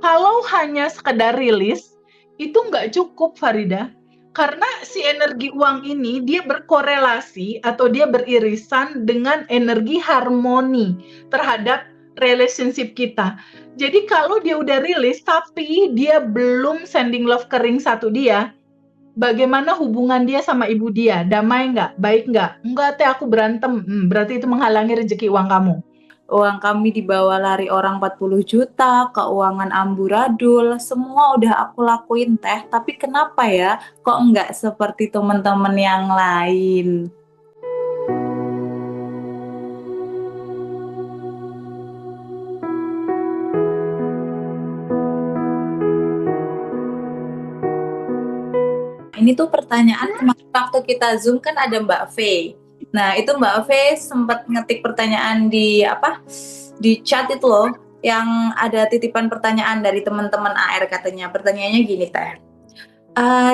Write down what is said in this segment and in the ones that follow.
Kalau hanya sekedar rilis, itu nggak cukup Farida. Karena si energi uang ini dia berkorelasi atau dia beririsan dengan energi harmoni terhadap relationship kita. Jadi kalau dia udah rilis tapi dia belum sending love ke ring satu dia, bagaimana hubungan dia sama ibu dia? Damai nggak? Baik nggak? Enggak teh aku berantem. Berarti itu menghalangi rezeki uang kamu. Uang kami dibawa lari orang 40 juta, keuangan amburadul, semua udah aku lakuin teh, tapi kenapa ya kok nggak seperti teman-teman yang lain? Ini tuh pertanyaan kemarin waktu kita Zoom kan ada Mbak V. Nah, itu Mbak V sempat ngetik pertanyaan di chat itu loh, yang ada titipan pertanyaan dari teman-teman AR katanya. Pertanyaannya gini teh.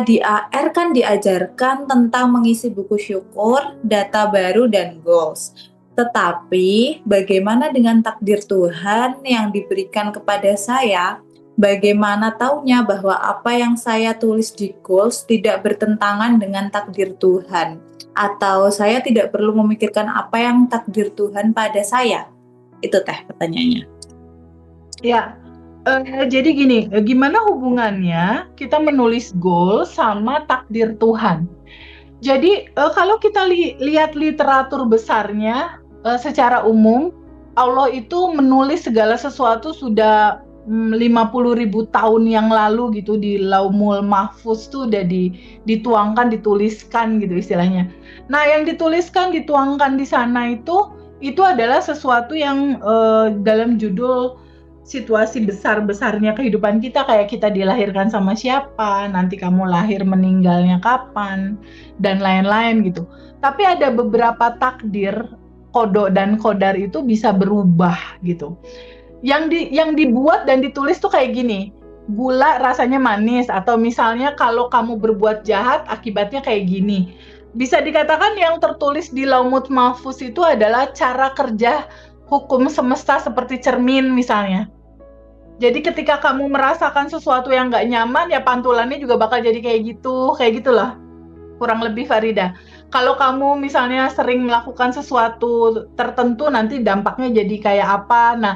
Di AR kan diajarkan tentang mengisi buku syukur, data baru, dan goals. Tetapi bagaimana dengan takdir Tuhan yang diberikan kepada saya? Bagaimana taunya bahwa apa yang saya tulis di goals tidak bertentangan dengan takdir Tuhan? Atau saya tidak perlu memikirkan apa yang takdir Tuhan pada saya? Itu teh pertanyaannya. Ya, jadi gini, gimana hubungannya kita menulis goal sama takdir Tuhan? Jadi, kalau kita lihat literatur besarnya, secara umum, Allah itu menulis segala sesuatu sudah 50.000 tahun yang lalu gitu di Laumul Mahfuz tuh udah dituangkan, dituliskan gitu istilahnya. Nah, yang dituliskan, dituangkan di sana itu adalah sesuatu yang dalam judul situasi besar-besarnya kehidupan kita, kayak kita dilahirkan sama siapa, nanti kamu lahir meninggalnya kapan, dan lain-lain gitu. Tapi ada beberapa takdir, kodok dan kodar itu bisa berubah gitu. Yang dibuat dan ditulis tuh kayak gini, gula rasanya manis, atau misalnya kalau kamu berbuat jahat akibatnya kayak gini. Bisa dikatakan yang tertulis di Laumut Mahfuz itu adalah cara kerja hukum semesta seperti cermin misalnya. Jadi ketika kamu merasakan sesuatu yang nggak nyaman, ya pantulannya juga bakal jadi kayak gitulah, kurang lebih Farida. Kalau kamu misalnya sering melakukan sesuatu tertentu, nanti dampaknya jadi kayak apa. Nah,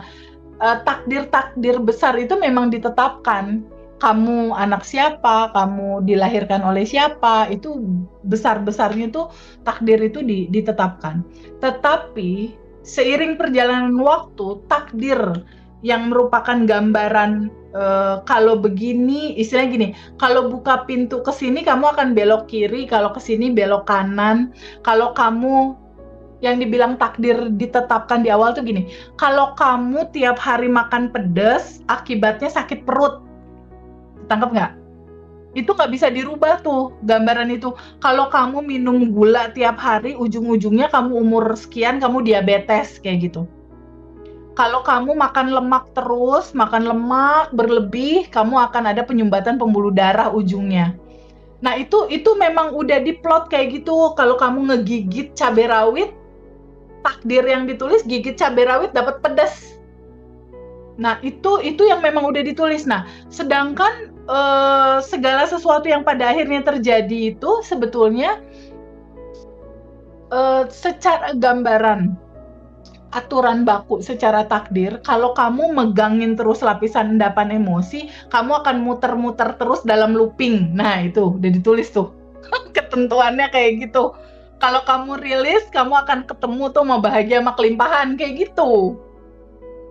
takdir-takdir besar itu memang ditetapkan. Kamu anak siapa, kamu dilahirkan oleh siapa, itu besar-besarnya tuh takdir itu ditetapkan. Tetapi seiring perjalanan waktu, takdir yang merupakan gambaran kalau begini, istilahnya gini, kalau buka pintu ke sini kamu akan belok kiri, kalau ke sini belok kanan. Kalau kamu yang dibilang takdir ditetapkan di awal tuh gini, kalau kamu tiap hari makan pedas, akibatnya sakit perut. Tangkap nggak? Itu nggak bisa dirubah tuh gambaran itu. Kalau kamu minum gula tiap hari, ujung-ujungnya kamu umur sekian kamu diabetes kayak gitu. Kalau kamu makan lemak terus, makan lemak berlebih, kamu akan ada penyumbatan pembuluh darah ujungnya. Nah, itu memang udah diplot kayak gitu. Kalau kamu ngegigit cabai rawit, takdir yang ditulis gigit cabai rawit dapat pedas. Nah, itu yang memang udah ditulis. Nah, sedangkan segala sesuatu yang pada akhirnya terjadi itu sebetulnya secara gambaran, aturan baku secara takdir, kalau kamu megangin terus lapisan endapan emosi, kamu akan muter-muter terus dalam looping. Nah, itu udah ditulis tuh. Ketentuannya kayak gitu. Kalau kamu rilis, kamu akan ketemu tuh mau bahagia sama kelimpahan kayak gitu.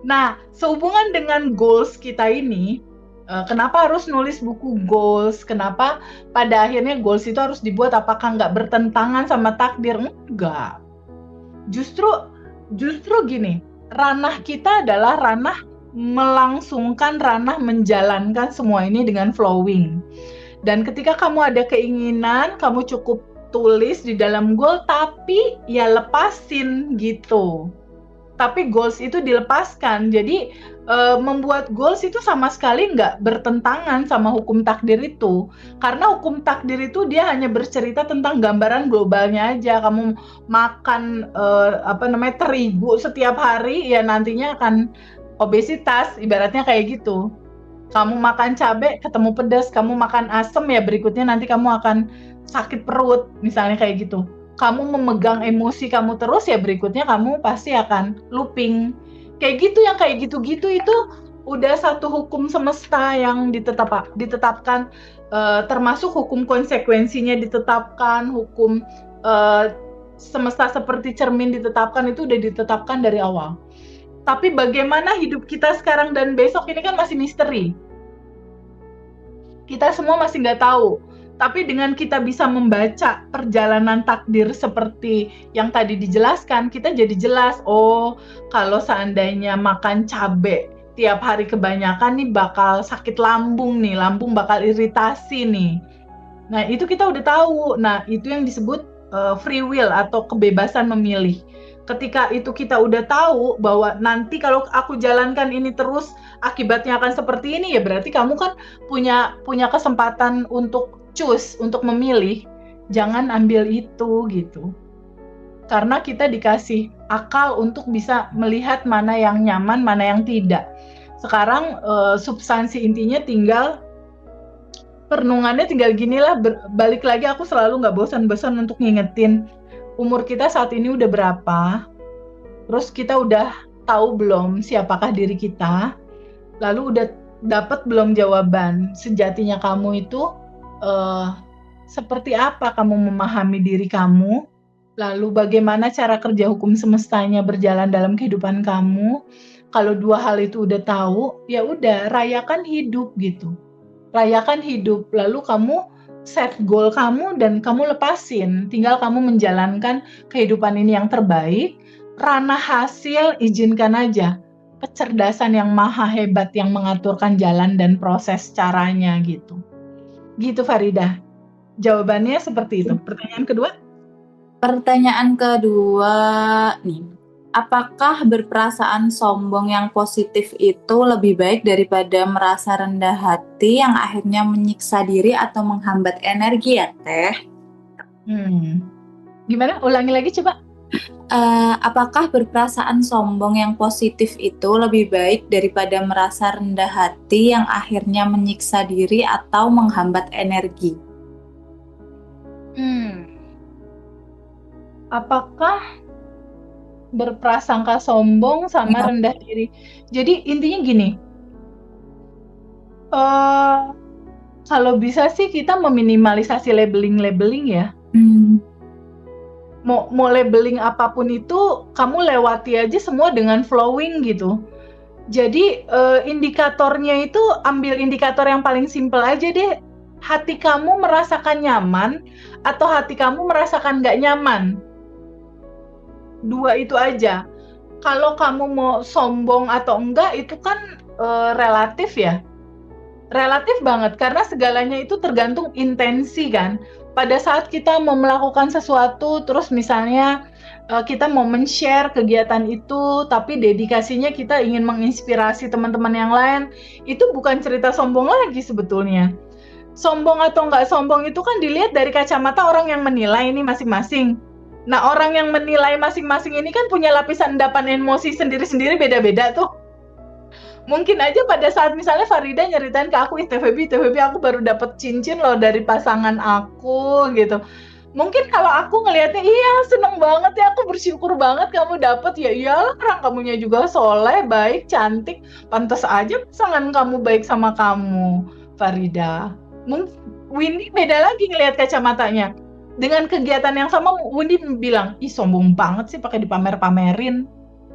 Nah, sehubungan dengan goals kita ini, kenapa harus nulis buku goals? Kenapa pada akhirnya goals itu harus dibuat? Apakah nggak bertentangan sama takdir? Enggak. Justru gini, ranah kita adalah ranah melangsungkan, ranah menjalankan semua ini dengan flowing. Dan ketika kamu ada keinginan, kamu cukup tulis di dalam goal, tapi ya lepasin gitu. Tapi goals itu dilepaskan. Jadi membuat goals itu sama sekali nggak bertentangan sama hukum takdir itu. Karena hukum takdir itu dia hanya bercerita tentang gambaran globalnya aja. Kamu makan terigu setiap hari, ya nantinya akan obesitas, ibaratnya kayak gitu. Kamu makan cabai, ketemu pedas. Kamu makan asam, ya berikutnya nanti kamu akan sakit perut, misalnya kayak gitu. Kamu memegang emosi kamu terus, ya berikutnya kamu pasti akan looping. Kayak gitu, yang kayak gitu-gitu itu udah satu hukum semesta yang ditetapkan, termasuk hukum konsekuensinya ditetapkan, hukum semesta seperti cermin ditetapkan, itu udah ditetapkan dari awal. Tapi bagaimana hidup kita sekarang dan besok ini kan masih misteri. Kita semua masih nggak tahu. Tapi dengan kita bisa membaca perjalanan takdir seperti yang tadi dijelaskan, kita jadi jelas, oh kalau seandainya makan cabai tiap hari kebanyakan nih bakal sakit lambung nih, lambung bakal iritasi nih. Nah, itu kita udah tahu. Nah, itu yang disebut free will atau kebebasan memilih. Ketika itu kita udah tahu bahwa nanti kalau aku jalankan ini terus akibatnya akan seperti ini, ya berarti kamu kan punya kesempatan untuk choose, untuk memilih. Jangan ambil itu gitu. Karena kita dikasih akal untuk bisa melihat mana yang nyaman, mana yang tidak. Sekarang substansi intinya tinggal perenungannya tinggal ginilah, balik lagi aku selalu nggak bosan-bosan untuk ngingetin umur kita saat ini udah berapa, terus kita udah tahu belum siapakah diri kita, lalu udah dapat belum jawaban sejatinya kamu itu seperti apa kamu memahami diri kamu, lalu bagaimana cara kerja hukum semestanya berjalan dalam kehidupan kamu. Kalau dua hal itu udah tahu, ya udah rayakan hidup gitu. Rayakan hidup, lalu kamu set goal kamu dan kamu lepasin. Tinggal kamu menjalankan kehidupan ini yang terbaik. Ranah hasil izinkan aja. Kecerdasan yang maha hebat yang mengaturkan jalan dan proses caranya gitu. Gitu Farida. Jawabannya seperti itu. Pertanyaan kedua? Pertanyaan kedua nih, apakah berperasaan sombong yang positif itu lebih baik daripada merasa rendah hati yang akhirnya menyiksa diri atau menghambat energi ya Teh? Gimana? Ulangi lagi coba. Apakah berperasaan sombong yang positif itu lebih baik daripada merasa rendah hati yang akhirnya menyiksa diri atau menghambat energi? Apakah berprasangka sombong sama rendah diri? Jadi intinya gini, kalau bisa sih kita meminimalisasi labeling ya. Mau labeling apapun itu, kamu lewati aja semua dengan flowing gitu. Jadi indikatornya itu ambil indikator yang paling simpel aja deh. Hati kamu merasakan nyaman atau hati kamu merasakan nggak nyaman? Dua itu aja. Kalau kamu mau sombong atau enggak itu kan relatif ya. Relatif banget karena segalanya itu tergantung intensi kan. Pada saat kita mau melakukan sesuatu terus misalnya kita mau men-share kegiatan itu tapi dedikasinya kita ingin menginspirasi teman-teman yang lain, itu bukan cerita sombong lagi sebetulnya. Sombong atau enggak sombong itu kan dilihat dari kacamata orang yang menilai ini masing-masing. Nah, orang yang menilai masing-masing ini kan punya lapisan endapan emosi sendiri-sendiri beda-beda tuh. Mungkin aja pada saat misalnya Farida nyeritain ke aku, TVB aku baru dapet cincin loh dari pasangan aku gitu. Mungkin kalau aku ngelihatnya, iya seneng banget ya, aku bersyukur banget kamu dapet, ya iyalah orang kamunya juga soleh, baik, cantik, pantas aja pasangan kamu baik sama kamu, Farida. Windy beda lagi ngelihat kacamatanya. Dengan kegiatan yang sama, Windy bilang, ih sombong banget sih pakai dipamer-pamerin,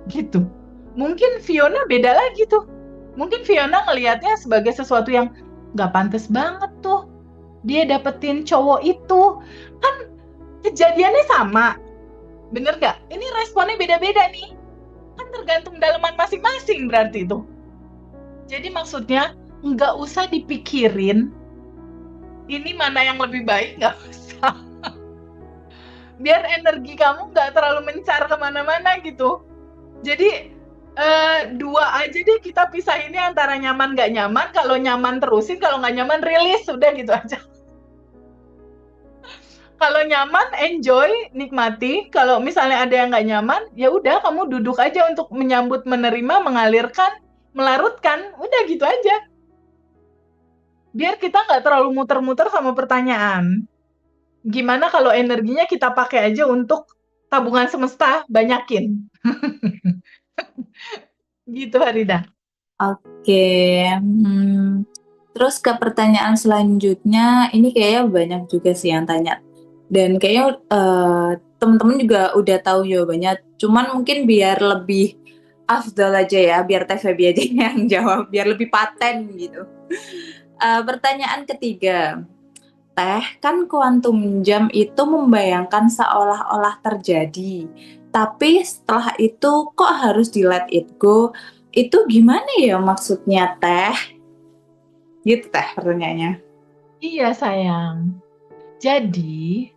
gitu. Mungkin Fiona beda lagi tuh. Mungkin Fiona ngelihatnya sebagai sesuatu yang nggak pantas banget tuh. Dia dapetin cowok itu. Kan kejadiannya sama. Bener nggak? Ini responnya beda-beda nih. Kan tergantung daleman masing-masing berarti itu. Jadi maksudnya nggak usah dipikirin ini mana yang lebih baik, nggak usah. Biar energi kamu nggak terlalu mencar kemana-mana gitu. Jadi dua aja deh kita pisahinnya antara nyaman nggak nyaman. Kalau nyaman terusin, kalau nggak nyaman rilis, udah gitu aja. Kalau nyaman enjoy, nikmati. Kalau misalnya ada yang nggak nyaman, ya udah kamu duduk aja untuk menyambut, menerima, mengalirkan, melarutkan, udah gitu aja. biar kita nggak terlalu muter-muter sama pertanyaan. Gimana kalau energinya kita pakai aja untuk tabungan semesta, banyakin. Gitu, Farida. Oke, terus ke pertanyaan selanjutnya, ini kayaknya banyak juga sih yang tanya. Dan kayaknya teman-teman juga udah tahu jawabannya. Cuman mungkin biar lebih afdol aja ya, biar Teh Feby aja yang jawab, biar lebih paten gitu. Pertanyaan ketiga, Teh, kan kuantum jam itu membayangkan seolah-olah terjadi. Tapi setelah itu kok harus di let it go? Itu gimana ya maksudnya, Teh? Gitu, Teh, pertanyaannya. Iya, sayang. Jadi,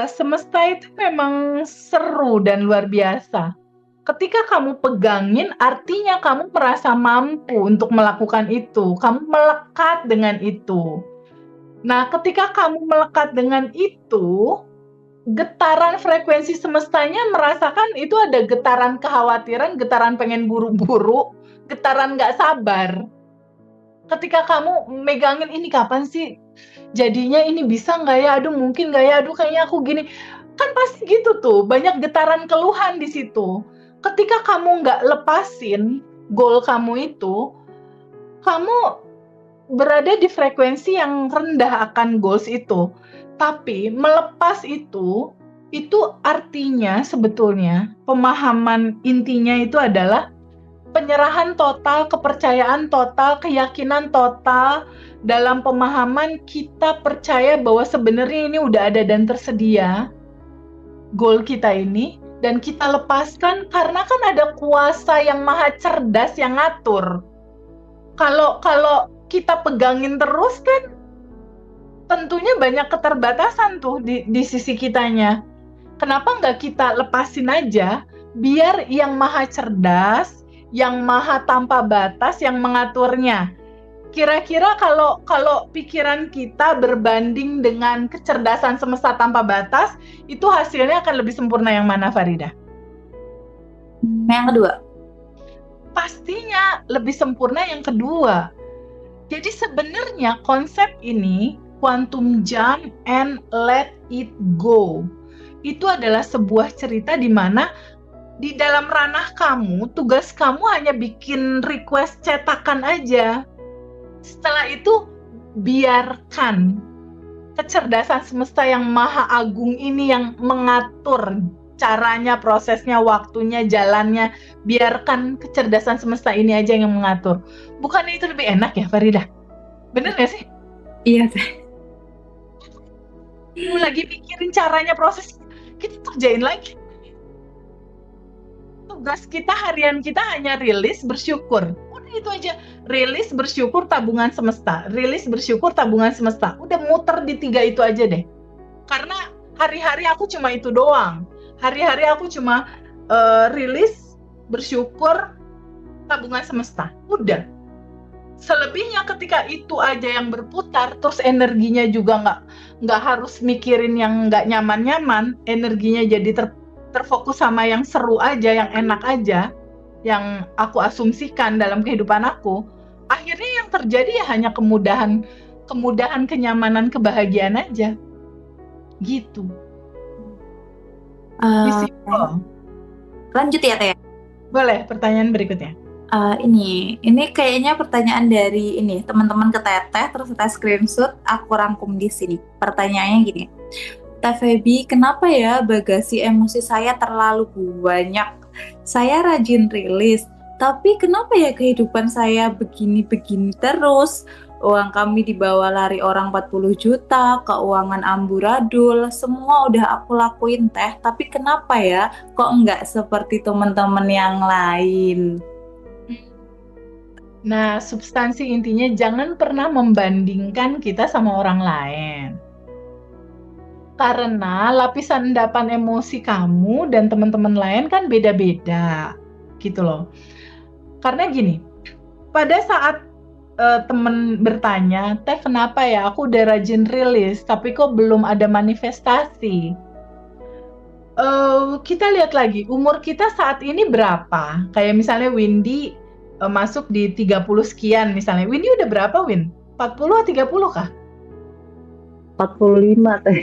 semesta itu memang seru dan luar biasa. Ketika kamu pegangin, artinya kamu merasa mampu untuk melakukan itu. Kamu melekat dengan itu. Nah, ketika kamu melekat dengan itu, getaran frekuensi semestanya merasakan itu ada getaran kekhawatiran, getaran pengen buru-buru, getaran nggak sabar. Ketika kamu megangin, ini kapan sih jadinya, ini bisa nggak ya, aduh mungkin nggak ya, aduh kayaknya aku gini. Kan pasti gitu tuh, banyak getaran keluhan di situ. Ketika kamu nggak lepasin goal kamu itu, kamu berada di frekuensi yang rendah akan goals itu. Tapi melepas itu artinya sebetulnya pemahaman intinya itu adalah penyerahan total, kepercayaan total, keyakinan total dalam pemahaman kita percaya bahwa sebenarnya ini udah ada dan tersedia goal kita ini, dan kita lepaskan karena kan ada kuasa yang maha cerdas yang ngatur. Kalau kita pegangin terus kan tentunya banyak keterbatasan tuh di sisi kitanya. Kenapa nggak kita lepasin aja, biar yang maha cerdas, yang maha tanpa batas, yang mengaturnya. Kira-kira kalau pikiran kita berbanding dengan kecerdasan semesta tanpa batas, itu hasilnya akan lebih sempurna yang mana, Farida? Yang kedua. Pastinya lebih sempurna yang kedua. Jadi sebenarnya konsep ini, quantum jump and let it go, itu adalah sebuah cerita di mana di dalam ranah kamu, tugas kamu hanya bikin request cetakan aja. Setelah itu, biarkan kecerdasan semesta yang maha agung ini yang mengatur caranya, prosesnya, waktunya, jalannya. Biarkan kecerdasan semesta ini aja yang mengatur. Bukannya itu lebih enak ya, Farida? Bener gak sih? Iya, Teh. Lu lagi mikirin caranya, proses, kita kerjain lagi. Tugas kita, harian kita hanya rilis, bersyukur. Udah itu aja. Rilis, bersyukur, tabungan semesta. Rilis, bersyukur, tabungan semesta. Udah muter di 3 itu aja deh. Karena hari-hari aku cuma itu doang. Hari-hari aku cuma rilis, bersyukur, tabungan semesta. Udah. Selebihnya ketika itu aja yang berputar, terus energinya juga nggak harus mikirin yang nggak nyaman-nyaman, energinya jadi terfokus sama yang seru aja, yang enak aja, yang aku asumsikan dalam kehidupan aku. Akhirnya yang terjadi ya hanya kemudahan, kenyamanan, kebahagiaan aja. Gitu. Lanjut ya, Teh. Boleh, pertanyaan berikutnya. Ini kayaknya pertanyaan dari ini teman-teman ke Teteh, terus Teteh screenshot, aku rangkum di sini. Pertanyaannya gini, Teh Feby, kenapa ya bagasi emosi saya terlalu banyak? Saya rajin rilis, tapi kenapa ya kehidupan saya begini-begini terus? Uang kami dibawa lari orang 40 juta, keuangan amburadul, semua udah aku lakuin Teh, tapi kenapa ya kok nggak seperti teman-teman yang lain? Nah, substansi intinya jangan pernah membandingkan kita sama orang lain. Karena lapisan endapan emosi kamu dan teman-teman lain kan beda-beda. Gitu loh. Karena gini, pada saat teman bertanya, Teh kenapa ya aku udah rajin rilis, tapi kok belum ada manifestasi? Kita lihat lagi, umur kita saat ini berapa? Kayak misalnya Windy masuk di 30 sekian misalnya. Windy udah berapa, Win? 40 atau 30 kah? 45 teh.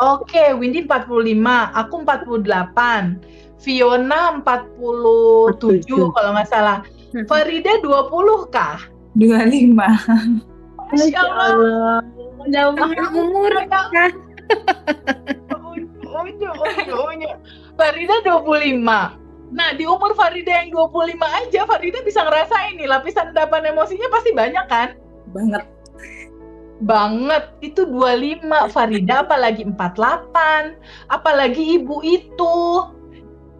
Oke, Windy 45, aku 48, Fiona 47 kalau nggak salah. Farida 20 kah? 25. Masya Allah. Nyambungin umur. Unyu. Farida 25. Nah, di umur Farida yang 25 aja, Farida bisa ngerasain nih lapisan endapan emosinya pasti banyak kan? Banget. Itu 25 Farida, apalagi 48, apalagi ibu itu.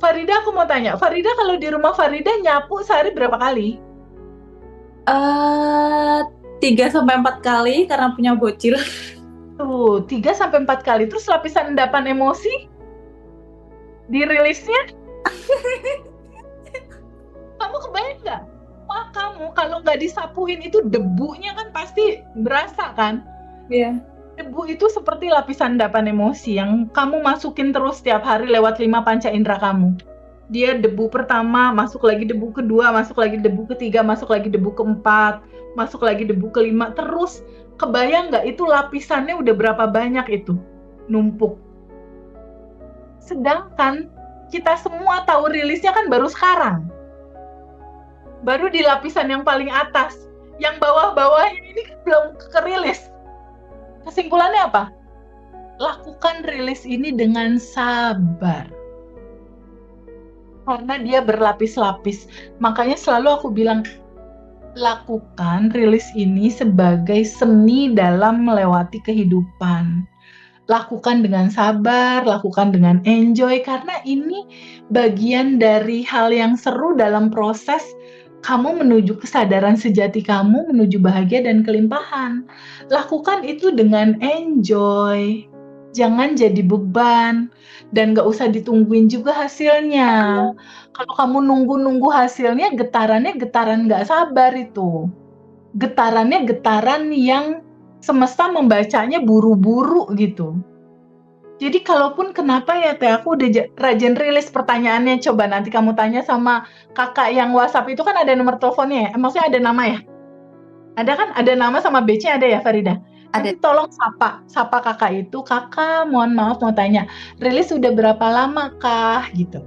Farida, aku mau tanya, Farida kalau di rumah Farida nyapu sehari berapa kali? 3-4 kali karena punya bocil. Tuh, 3-4 kali. Terus lapisan endapan emosi dirilisnya? Kamu kebayang nggak? Wah, kamu kalau nggak disapuin itu debunya kan pasti berasa kan? Iya. Debu itu seperti lapisan endapan emosi yang kamu masukin terus setiap hari lewat 5 panca indera kamu. Dia debu pertama, masuk lagi debu kedua, masuk lagi debu ketiga, masuk lagi debu keempat, masuk lagi debu kelima, terus kebayang nggak itu lapisannya udah berapa banyak itu numpuk. Sedangkan kita semua tahu rilisnya kan baru sekarang. Baru di lapisan yang paling atas. Yang bawah-bawahnya ini kan belum kerilis. Kesimpulannya apa? Lakukan rilis ini dengan sabar. Karena dia berlapis-lapis. Makanya selalu aku bilang, lakukan rilis ini sebagai seni dalam melewati kehidupan. Lakukan dengan sabar, lakukan dengan enjoy, karena ini bagian dari hal yang seru dalam proses kamu menuju kesadaran sejati kamu, menuju bahagia dan kelimpahan. Lakukan itu dengan enjoy. Jangan jadi beban. Dan gak usah ditungguin juga hasilnya. Kalau kamu nunggu-nunggu hasilnya, getarannya getaran gak sabar itu. Getarannya getaran yang semesta membacanya buru-buru gitu. Jadi kalaupun kenapa ya Teh, aku udah rajin rilis pertanyaannya, coba nanti kamu tanya sama kakak yang WhatsApp itu kan ada nomor teleponnya ya? Maksudnya ada nama ya? Ada kan? Ada nama sama batch-nya ada ya Farida? Nanti tolong sapa kakak itu, kakak mohon maaf mau tanya, rilis udah berapa lama kah? Gitu.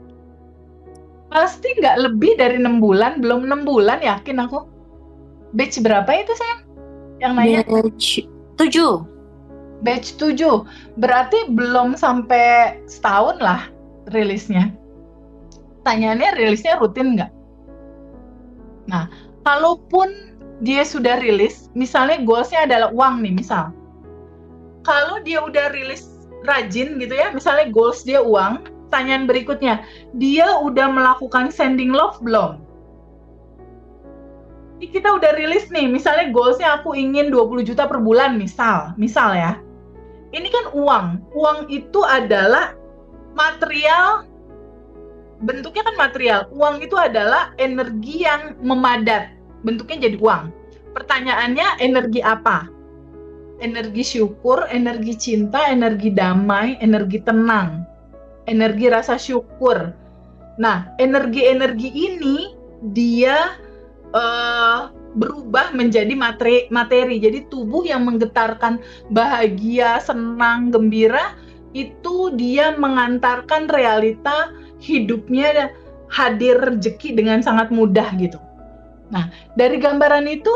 Pasti nggak lebih dari 6 bulan, belum 6 bulan yakin aku. Batch berapa itu sayang? Yang nanya? Batch 7. Batch 7, berarti belum sampai setahun lah rilisnya. Tanyaannya rilisnya rutin nggak? Nah, kalaupun dia sudah rilis, misalnya goalsnya adalah uang nih misal. Kalau dia udah rilis rajin gitu ya, misalnya goals dia uang, tanyaan berikutnya, dia udah melakukan sending love belum? Ini kita udah rilis nih, misalnya goalsnya aku ingin 20 juta per bulan misal ya. Ini kan uang. Uang itu adalah material, bentuknya kan material. Uang itu adalah energi yang memadat. Bentuknya jadi uang. Pertanyaannya energi apa? Energi syukur, energi cinta, energi damai, energi tenang, energi rasa syukur. Nah, energi-energi ini dia berubah menjadi materi. Jadi tubuh yang menggetarkan bahagia, senang, gembira, itu dia mengantarkan realita hidupnya hadir rezeki dengan sangat mudah gitu. Nah, dari gambaran itu,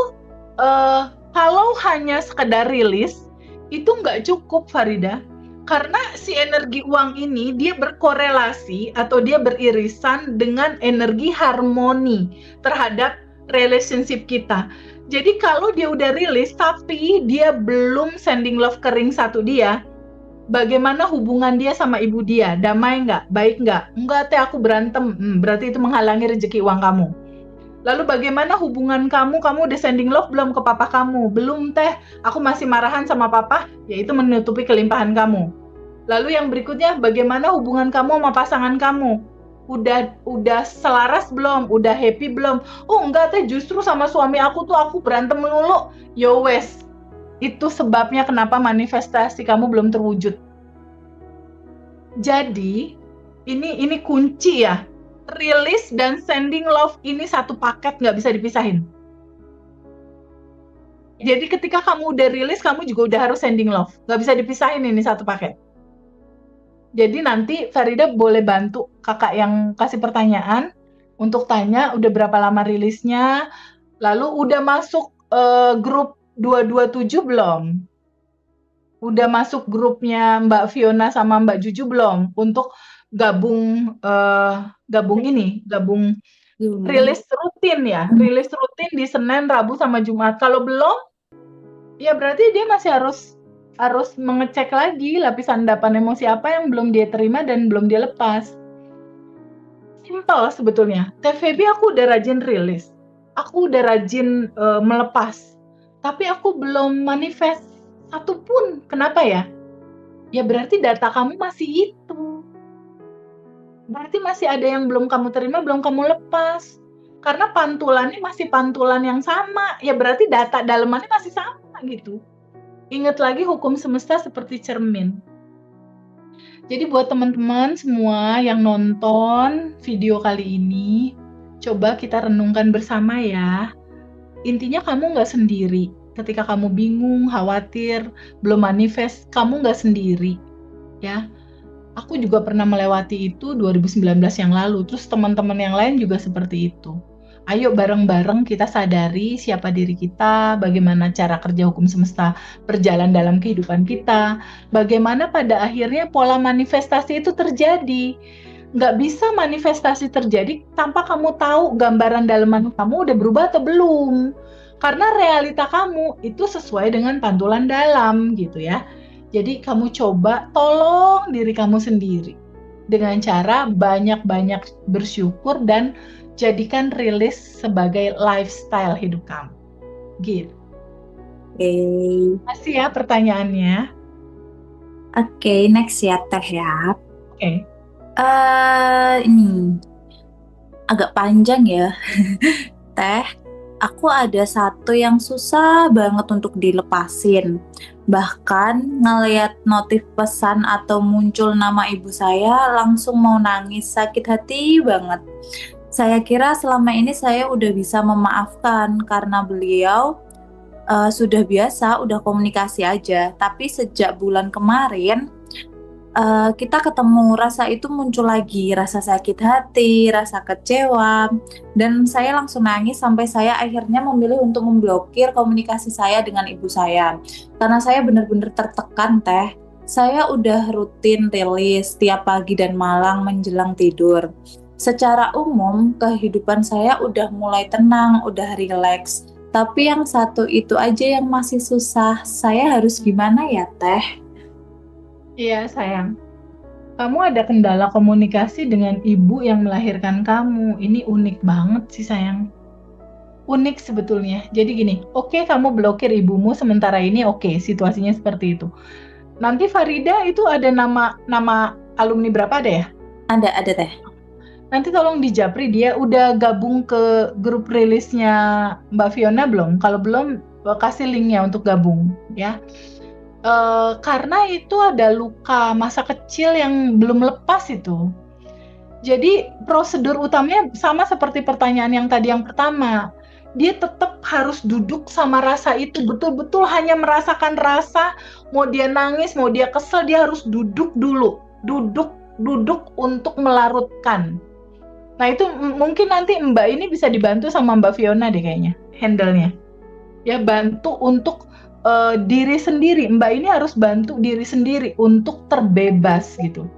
kalau hanya sekedar rilis, itu nggak cukup Farida. Karena si energi uang ini, dia berkorelasi atau dia beririsan dengan energi harmoni terhadap relationship kita. Jadi kalau dia udah rilis tapi dia belum sending love kering satu dia, bagaimana hubungan dia sama ibu dia? Damai nggak? Baik nggak? Enggak Teh, aku berantem. Berarti itu menghalangi rezeki uang kamu. Lalu bagaimana hubungan kamu? Kamu udah sending love belum ke papa kamu? Belum Teh, aku masih marahan sama papa, yaitu menutupi kelimpahan kamu. Lalu yang berikutnya, bagaimana hubungan kamu sama pasangan kamu? Udah selaras belum? Udah happy belum? Oh enggak Teh, justru sama suami aku tuh aku berantem melulu. Yo wes, itu sebabnya kenapa manifestasi kamu belum terwujud. Jadi ini kunci ya. Release dan sending love ini satu paket, nggak bisa dipisahin. Jadi ketika kamu udah rilis, kamu juga udah harus sending love. Nggak bisa dipisahin ini satu paket. Jadi nanti Farida boleh bantu kakak yang kasih pertanyaan untuk tanya udah berapa lama rilisnya, lalu udah masuk grup 227 belum? Udah masuk grupnya Mbak Fiona sama Mbak Juju belum? Untuk gabung rilis rutin ya, rilis rutin di Senin, Rabu sama Jumat. Kalau belum, ya berarti dia masih harus mengecek lagi lapisan endapan emosi apa yang belum dia terima dan belum dia lepas. Simpel sebetulnya. TVB aku udah rajin rilis, aku udah rajin melepas, tapi aku belum manifest satupun. Kenapa ya? Ya berarti data kamu masih itu. Berarti masih ada yang belum kamu terima, belum kamu lepas. Karena pantulannya masih pantulan yang sama. Ya berarti data dalemannya masih sama gitu. Ingat lagi hukum semesta seperti cermin. Jadi buat teman-teman semua yang nonton video kali ini, coba kita renungkan bersama ya. Intinya kamu nggak sendiri. Ketika kamu bingung, khawatir, belum manifest, kamu nggak sendiri. Ya, aku juga pernah melewati itu 2019 yang lalu. Terus teman-teman yang lain juga seperti itu. Ayo bareng-bareng kita sadari siapa diri kita, bagaimana cara kerja hukum semesta berjalan dalam kehidupan kita, bagaimana pada akhirnya pola manifestasi itu terjadi. Nggak bisa manifestasi terjadi tanpa kamu tahu gambaran dalaman kamu udah berubah atau belum. Karena realita kamu itu sesuai dengan pantulan dalam gitu ya. Jadi kamu coba tolong diri kamu sendiri dengan cara banyak-banyak bersyukur dan jadikan rilis sebagai lifestyle hidup kamu. Gitu. Masih ya pertanyaannya. Oke, next ya Teh ya. Oke. Ini agak panjang ya. Teh, aku ada satu yang susah banget untuk dilepasin. Bahkan ngeliat notif pesan atau muncul nama ibu saya langsung mau nangis, sakit hati banget. Saya kira selama ini saya udah bisa memaafkan karena beliau sudah biasa, udah komunikasi aja. Tapi sejak bulan kemarin kita ketemu, rasa itu muncul lagi, rasa sakit hati, rasa kecewa, dan saya langsung nangis sampai saya akhirnya memilih untuk memblokir komunikasi saya dengan ibu saya. Karena saya benar-benar tertekan Teh. Saya udah rutin rilis tiap pagi dan malam menjelang tidur. Secara umum, kehidupan saya udah mulai tenang, udah rileks. Tapi yang satu itu aja yang masih susah. Saya harus gimana ya, Teh? Iya, sayang. Kamu ada kendala komunikasi dengan ibu yang melahirkan kamu. Ini unik banget sih, sayang. Unik sebetulnya. Jadi gini, oke, kamu blokir ibumu sementara ini, oke, situasinya seperti itu. Nanti Farida itu ada nama alumni berapa ada ya? Ada Teh. Nanti tolong dijapri, dia udah gabung ke grup rilisnya Mbak Fiona belum? Kalau belum, kasih linknya untuk gabung ya. Karena itu ada luka masa kecil yang belum lepas itu. Jadi prosedur utamanya sama seperti pertanyaan yang tadi yang pertama. Dia tetap harus duduk sama rasa itu, betul-betul hanya merasakan rasa, mau dia nangis, mau dia kesel, dia harus duduk dulu. Duduk untuk melarutkan. Nah itu mungkin nanti Mbak ini bisa dibantu sama Mbak Fiona deh kayaknya, handle-nya. Ya bantu untuk diri sendiri. Mbak ini harus bantu diri sendiri untuk terbebas gitu.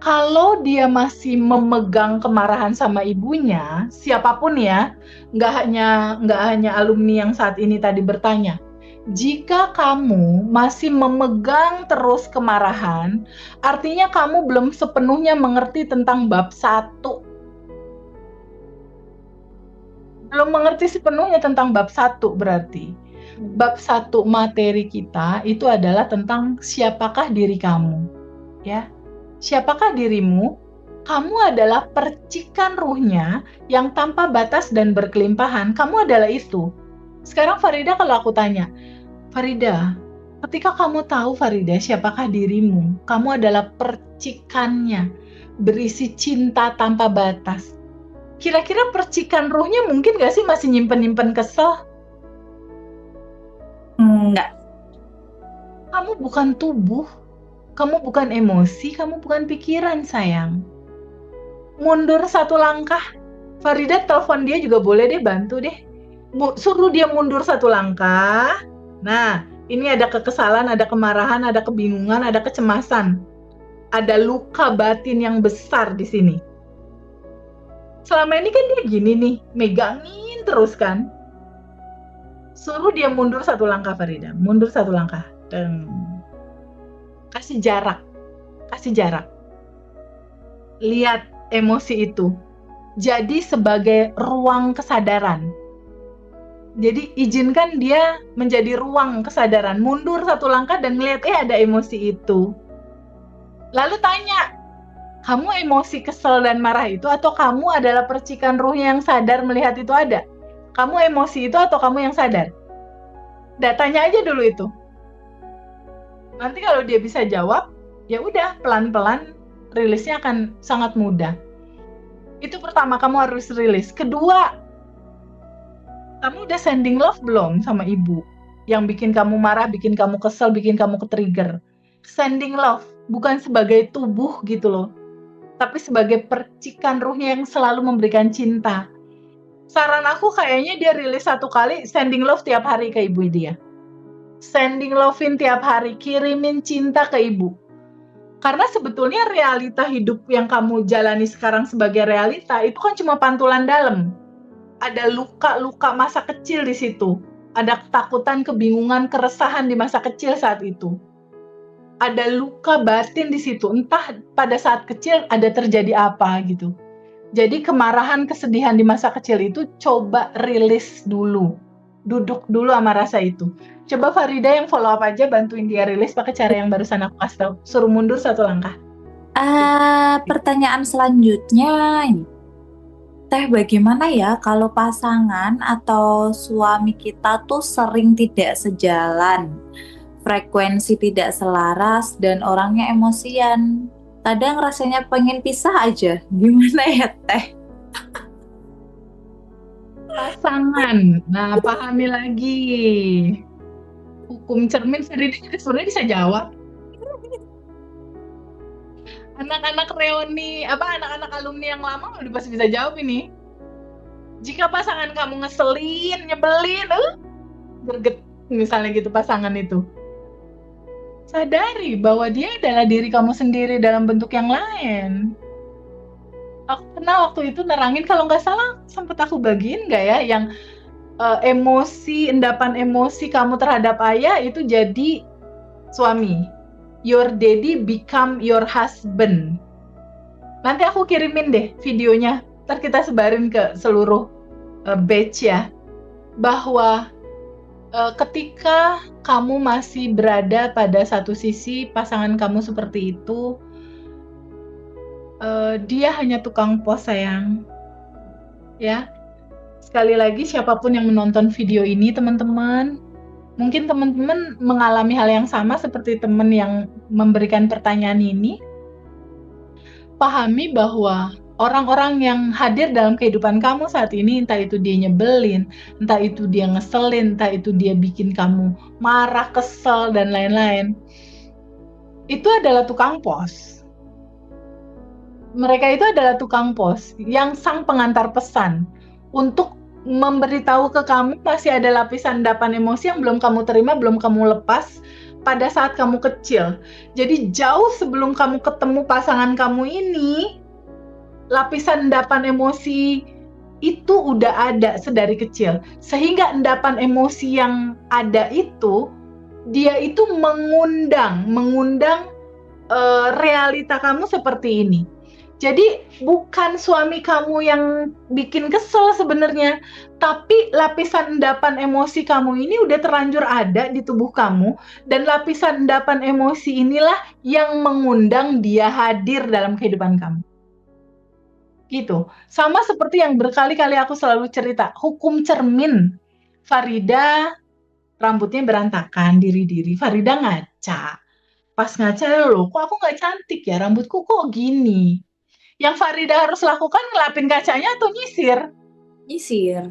Kalau dia masih memegang kemarahan sama ibunya, siapapun ya, nggak hanya alumni yang saat ini tadi bertanya. Jika kamu masih memegang terus kemarahan, artinya kamu belum sepenuhnya mengerti tentang bab 1. Belum mengerti sepenuhnya tentang bab 1 berarti. Bab 1 materi kita itu adalah tentang siapakah diri kamu. Ya. Siapakah dirimu? Kamu adalah percikan ruhnya yang tanpa batas dan berkelimpahan. Kamu adalah itu. Sekarang Farida kalau aku tanya, Farida, ketika kamu tahu Farida siapakah dirimu, kamu adalah percikannya, berisi cinta tanpa batas. Kira-kira percikan ruhnya mungkin gak sih masih nyimpen-nyimpen kesel? Enggak. Kamu bukan tubuh, kamu bukan emosi, kamu bukan pikiran, sayang. Mundur satu langkah. Farida telepon dia juga boleh deh, bantu deh. Suruh dia mundur satu langkah. Nah, ini ada kekesalan, ada kemarahan, ada kebingungan, ada kecemasan. Ada luka batin yang besar di sini. Selama ini kan dia gini nih, megangin terus kan. Suruh dia mundur satu langkah, Farida. Mundur satu langkah. Dan kasih jarak. Kasih jarak. Lihat emosi itu. Jadi sebagai ruang kesadaran. Jadi izinkan dia menjadi ruang kesadaran. Mundur satu langkah dan ngeliat, ada emosi itu. Lalu tanya, kamu emosi kesel dan marah itu atau kamu adalah percikan ruhnya yang sadar melihat itu ada? Kamu emosi itu atau kamu yang sadar? Tanya aja dulu itu. Nanti kalau dia bisa jawab, ya udah pelan-pelan rilisnya akan sangat mudah. Itu pertama, kamu harus rilis. Kedua, kamu udah sending love belum sama ibu? Yang bikin kamu marah, bikin kamu kesel, bikin kamu ke-trigger. Sending love, bukan sebagai tubuh gitu loh. Tapi sebagai percikan ruhnya yang selalu memberikan cinta. Saran aku kayaknya dia rilis 1 kali, sending love tiap hari ke ibu dia. Sending love-in tiap hari, kirimin cinta ke ibu. Karena sebetulnya realita hidup yang kamu jalani sekarang sebagai realita, itu kan cuma pantulan dalam. Ada luka-luka masa kecil di situ. Ada ketakutan, kebingungan, keresahan di masa kecil saat itu. Ada luka batin di situ, entah pada saat kecil ada terjadi apa gitu. Jadi kemarahan, kesedihan di masa kecil itu coba rilis dulu. Duduk dulu sama rasa itu. Coba Farida yang follow up aja, bantuin dia rilis pakai cara yang barusan aku kasih tahu. Suruh mundur 1 langkah. Pertanyaan selanjutnya ini. Teh, bagaimana ya kalau pasangan atau suami kita tuh sering tidak sejalan, frekuensi tidak selaras, dan orangnya emosian? Kadang rasanya pengen pisah aja. Gimana ya, Teh? Pasangan. Nah, pahami lagi. Hukum cermin Farida juga sebenarnya bisa jawab. Anak-anak reuni, anak-anak alumni yang lama udah pasti bisa jawab ini. Jika pasangan kamu ngeselin, nyebelin, greget misalnya gitu pasangan itu. Sadari bahwa dia adalah diri kamu sendiri dalam bentuk yang lain. Aku pernah waktu itu nerangin, kalau nggak salah sempat aku bagiin nggak ya, yang endapan emosi kamu terhadap ayah itu jadi suami. Your daddy become your husband. Nanti aku kirimin deh videonya, ntar kita sebarin ke seluruh batch ya. Bahwa ketika kamu masih berada pada satu sisi pasangan kamu seperti itu, dia hanya tukang pos, sayang. Ya, sekali lagi siapapun yang menonton video ini, teman-teman, mungkin teman-teman mengalami hal yang sama seperti teman yang memberikan pertanyaan ini. Pahami bahwa orang-orang yang hadir dalam kehidupan kamu saat ini, entah itu dia nyebelin, entah itu dia ngeselin, entah itu dia bikin kamu marah, kesel, dan lain-lain, itu adalah tukang pos. Mereka itu adalah tukang pos yang sang pengantar pesan untuk memberitahu ke kamu masih ada lapisan endapan emosi yang belum kamu terima, belum kamu lepas pada saat kamu kecil. Jadi jauh sebelum kamu ketemu pasangan kamu ini, lapisan endapan emosi itu udah ada sedari kecil. Sehingga endapan emosi yang ada itu, dia itu mengundang realita kamu seperti ini. Jadi bukan suami kamu yang bikin kesel sebenarnya, tapi lapisan endapan emosi kamu ini udah terlanjur ada di tubuh kamu, dan lapisan endapan emosi inilah yang mengundang dia hadir dalam kehidupan kamu. Gitu. Sama seperti yang berkali-kali aku selalu cerita, hukum cermin. Farida rambutnya berantakan, diri-diri. Farida ngaca. Pas ngaca, loh, kok aku nggak cantik ya? Rambutku kok gini? Yang Farida harus lakukan ngelapin kacanya atau nyisir? Nyisir.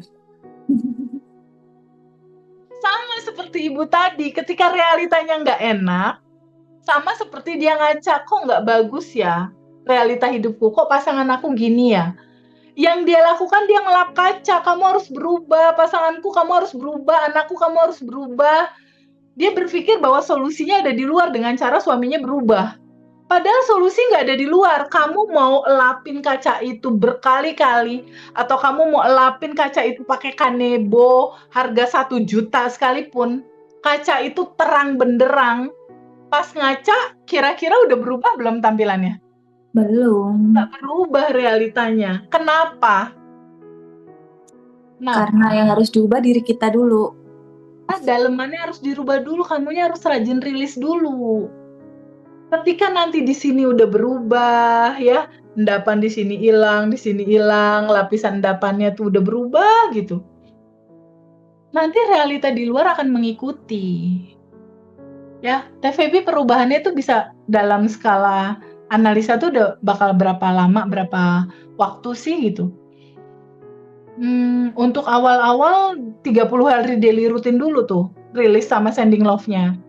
Sama seperti ibu tadi, ketika realitanya nggak enak, sama seperti dia ngaca, kok nggak bagus ya realita hidupku, kok pasangan aku gini ya. Yang dia lakukan dia ngelap kaca, kamu harus berubah, pasanganku kamu harus berubah, anakku kamu harus berubah. Dia berpikir bahwa solusinya ada di luar dengan cara suaminya berubah. Padahal solusi nggak ada di luar. Kamu mau elapin kaca itu berkali-kali, atau kamu mau elapin kaca itu pakai kanebo harga 1 juta sekalipun, kaca itu terang benderang. Pas ngaca, kira-kira udah berubah belum tampilannya? Belum. Nggak berubah realitanya. Kenapa? Nah, Karena yang harus diubah diri kita dulu. dalemannya harus dirubah dulu, kamunya harus rajin rilis dulu. Ketika nanti di sini udah berubah ya, endapan di sini hilang, lapisan endapannya tuh udah berubah gitu. Nanti realita di luar akan mengikuti. Ya, TVP perubahannya tuh bisa dalam skala analisa tuh udah bakal berapa lama, berapa waktu sih gitu. Untuk awal-awal 30 hari daily rutin dulu tuh, rilis sama sending love-nya.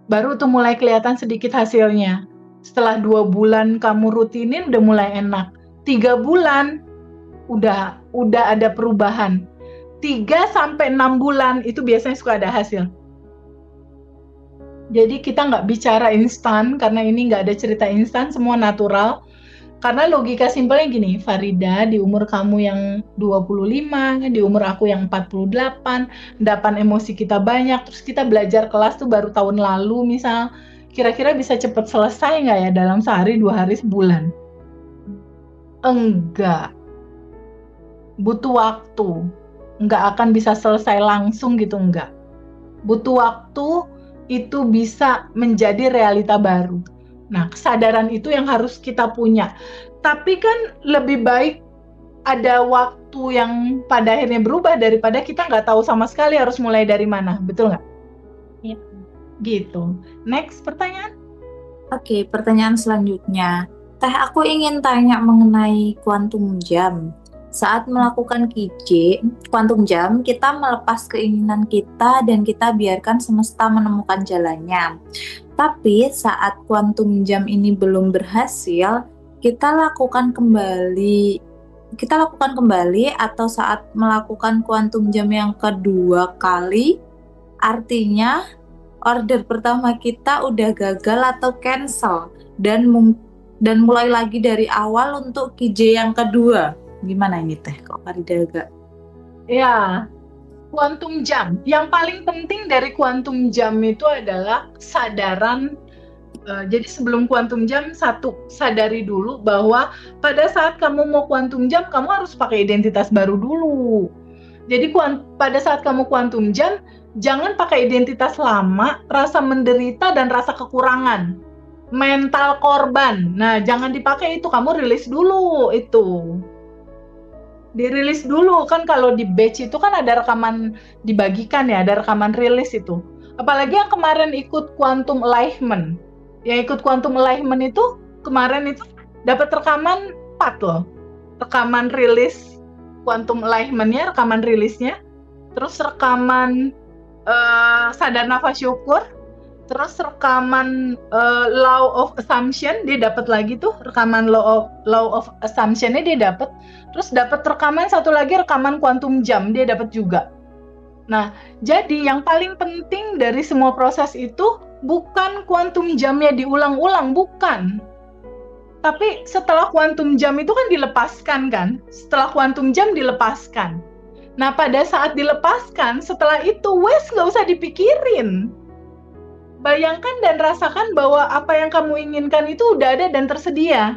Baru tuh mulai kelihatan sedikit hasilnya. Setelah 2 bulan kamu rutinin udah mulai enak. 3 bulan udah ada perubahan. 3 sampai 6 bulan itu biasanya suka ada hasil. Jadi kita nggak bicara instan karena ini nggak ada cerita instan, semua natural. Karena logika simpelnya gini, Farida di umur kamu yang 25, di umur aku yang 48, endapan emosi kita banyak, terus kita belajar kelas tuh baru tahun lalu misal, kira-kira bisa cepet selesai nggak ya dalam sehari, 2 hari, sebulan? Enggak. Butuh waktu. Nggak akan bisa selesai langsung gitu, enggak. Butuh waktu itu bisa menjadi realita baru. Nah, kesadaran itu yang harus kita punya. Tapi kan lebih baik ada waktu yang pada akhirnya berubah daripada kita nggak tahu sama sekali harus mulai dari mana. Betul nggak? Iya. Gitu. Next pertanyaan. Oke, pertanyaan selanjutnya. Teh, aku ingin tanya mengenai kuantum jam. Saat melakukan KJ, kuantum jam, kita melepas keinginan kita dan kita biarkan semesta menemukan jalannya. Tapi saat kuantum jam ini belum berhasil, kita lakukan kembali atau saat melakukan kuantum jam yang kedua kali, artinya order pertama kita udah gagal atau cancel dan mulai lagi dari awal untuk KJ yang kedua. Gimana ini Teh? Kok Farida agak? Ya, kuantum jam. Yang paling penting dari kuantum jam itu adalah kesadaran. Jadi sebelum kuantum jam, satu, sadari dulu bahwa pada saat kamu mau kuantum jam, kamu harus pakai identitas baru dulu. Jadi pada saat kamu kuantum jam, jangan pakai identitas lama, rasa menderita dan rasa kekurangan. Mental korban. Nah, jangan dipakai itu, kamu rilis dulu itu. Dirilis dulu, kan kalau di batch itu kan ada rekaman dibagikan ya, ada rekaman rilis itu. Apalagi yang kemarin ikut quantum alignment. Yang ikut quantum alignment itu kemarin itu dapat rekaman 4 loh. Rekaman rilis quantum alignment-nya, rekaman rilisnya. Terus rekaman sadar nafas syukur. Terus rekaman law of assumption dia dapat lagi tuh, rekaman law of assumption-nya dia dapat. Terus dapat rekaman satu lagi, rekaman quantum jam dia dapat juga. Nah, jadi yang paling penting dari semua proses itu bukan quantum jamnya diulang-ulang, bukan. Tapi setelah quantum jam itu kan dilepaskan kan? Setelah quantum jam dilepaskan. Nah, pada saat dilepaskan, setelah itu wes nggak usah dipikirin. Bayangkan dan rasakan bahwa apa yang kamu inginkan itu udah ada dan tersedia.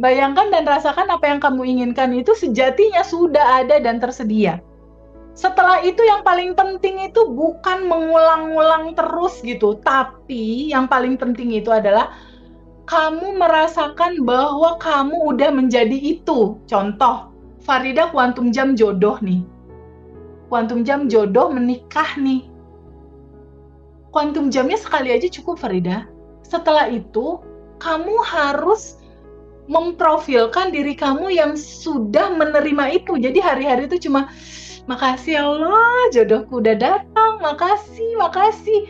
Bayangkan dan rasakan apa yang kamu inginkan itu sejatinya sudah ada dan tersedia. Setelah itu yang paling penting itu bukan mengulang-ulang terus gitu, tapi yang paling penting itu adalah kamu merasakan bahwa kamu udah menjadi itu. Contoh, Farida kuantum jam jodoh nih. Kuantum jam jodoh menikah nih. Kuantum jamnya sekali aja cukup, Farida. Setelah itu, kamu harus memprofilkan diri kamu yang sudah menerima itu. Jadi hari-hari itu cuma Makasih ya Allah, jodohku udah datang. Makasih, makasih.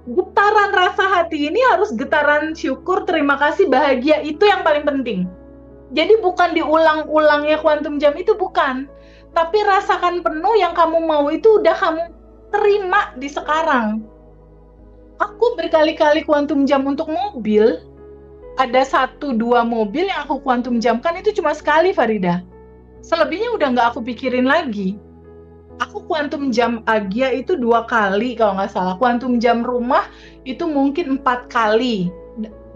Getaran rasa hati ini harus getaran syukur, terima kasih, bahagia. Itu yang paling penting. Jadi bukan diulang-ulangnya kuantum jam itu, bukan. Tapi rasakan penuh yang kamu mau itu udah kamu terima di sekarang. Aku berkali-kali kuantum jam untuk mobil. Ada 1-2 mobil yang aku kuantum jamkan itu cuma sekali, Farida. Selebihnya udah nggak aku pikirin lagi. Aku kuantum jam Agia itu 2 kali kalau nggak salah. Kuantum jam rumah itu mungkin 4 kali.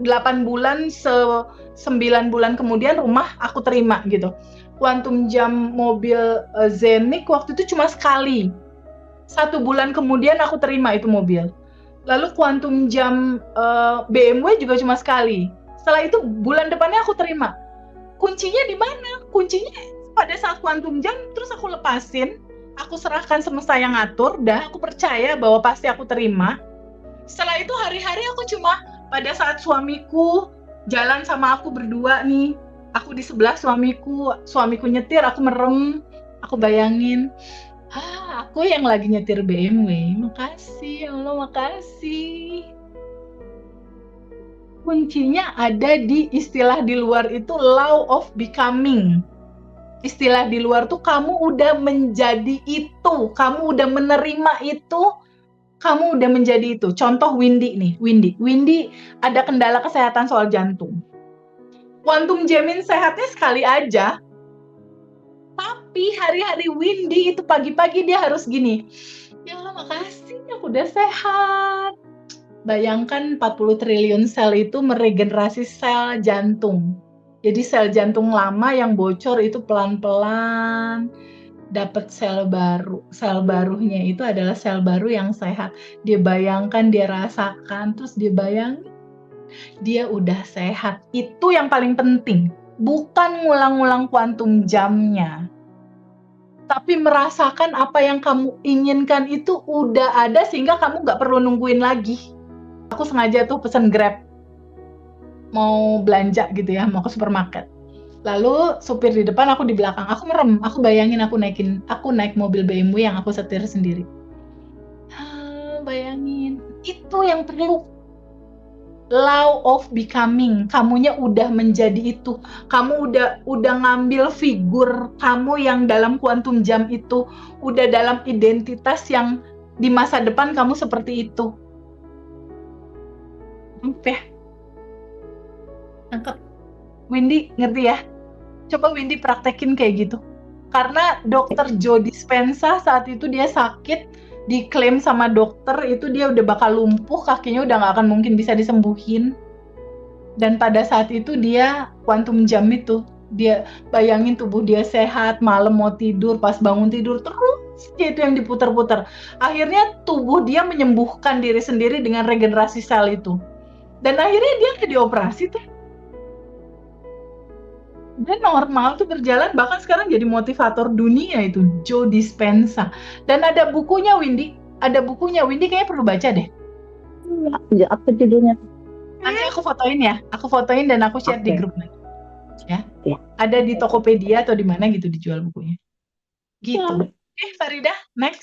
8 bulan, 9 bulan kemudian rumah aku terima gitu. Kuantum jam mobil Zenik waktu itu cuma sekali. 1 bulan kemudian aku terima itu mobil. Lalu kuantum jam BMW juga cuma sekali. Setelah itu bulan depannya aku terima. Kuncinya di mana? Kuncinya pada saat kuantum jam terus aku lepasin. Aku serahkan semesta yang ngatur, dah aku percaya bahwa pasti aku terima. Setelah itu hari-hari aku cuma pada saat suamiku jalan sama aku berdua nih, aku di sebelah suamiku nyetir, aku merem, aku bayangin, aku yang lagi nyetir BMW, makasih ya Allah, makasih. Kuncinya ada di istilah di luar itu, law of becoming. Istilah di luar tuh kamu udah menjadi itu, kamu udah menerima itu, kamu udah menjadi itu. Contoh Windy nih, Windy ada kendala kesehatan soal jantung. Quantum Jamin sehatnya sekali aja, tapi hari-hari Windy itu pagi-pagi dia harus gini, ya Allah makasih aku udah sehat. Bayangkan 40 triliun sel itu meregenerasi sel jantung. Jadi sel jantung lama yang bocor itu pelan-pelan dapat sel baru. Sel barunya itu adalah sel baru yang sehat. Dia bayangkan, dia rasakan, terus dia bayangin dia udah sehat. Itu yang paling penting. Bukan ngulang-ngulang kuantum jamnya. Tapi merasakan apa yang kamu inginkan itu udah ada sehingga kamu nggak perlu nungguin lagi. Aku sengaja tuh pesen Grab. Mau belanja gitu ya, mau ke supermarket. Lalu supir di depan, aku di belakang. Aku merem, aku bayangin aku naik mobil BMW yang aku setir sendiri. Bayangin, itu yang perlu. Law of becoming, kamunya udah menjadi itu. Kamu udah ngambil figur kamu yang dalam kuantum jam itu, udah dalam identitas yang di masa depan kamu seperti itu. Oke. Nangkep. Windy ngerti ya? Coba Windy praktekin kayak gitu. Karena dokter Joe Dispenza saat itu dia sakit, diklaim sama dokter itu dia udah bakal lumpuh, kakinya udah gak akan mungkin bisa disembuhin. Dan pada saat itu dia kuantum jam itu, dia bayangin tubuh dia sehat, malam mau tidur, pas bangun tidur terus itu yang diputar-putar. Akhirnya tubuh dia menyembuhkan diri sendiri dengan regenerasi sel itu. Dan akhirnya dia dioperasi tuh. Dan normal tuh berjalan, bahkan sekarang jadi motivator dunia itu, Joe Dispenza. Dan ada bukunya Windy, kayaknya perlu baca deh. Ya, apa judulnya? Nanti aku fotoin ya, dan aku share di grup nanti. Ya. Ada di Tokopedia atau di mana gitu dijual bukunya. Gitu. Farida, next.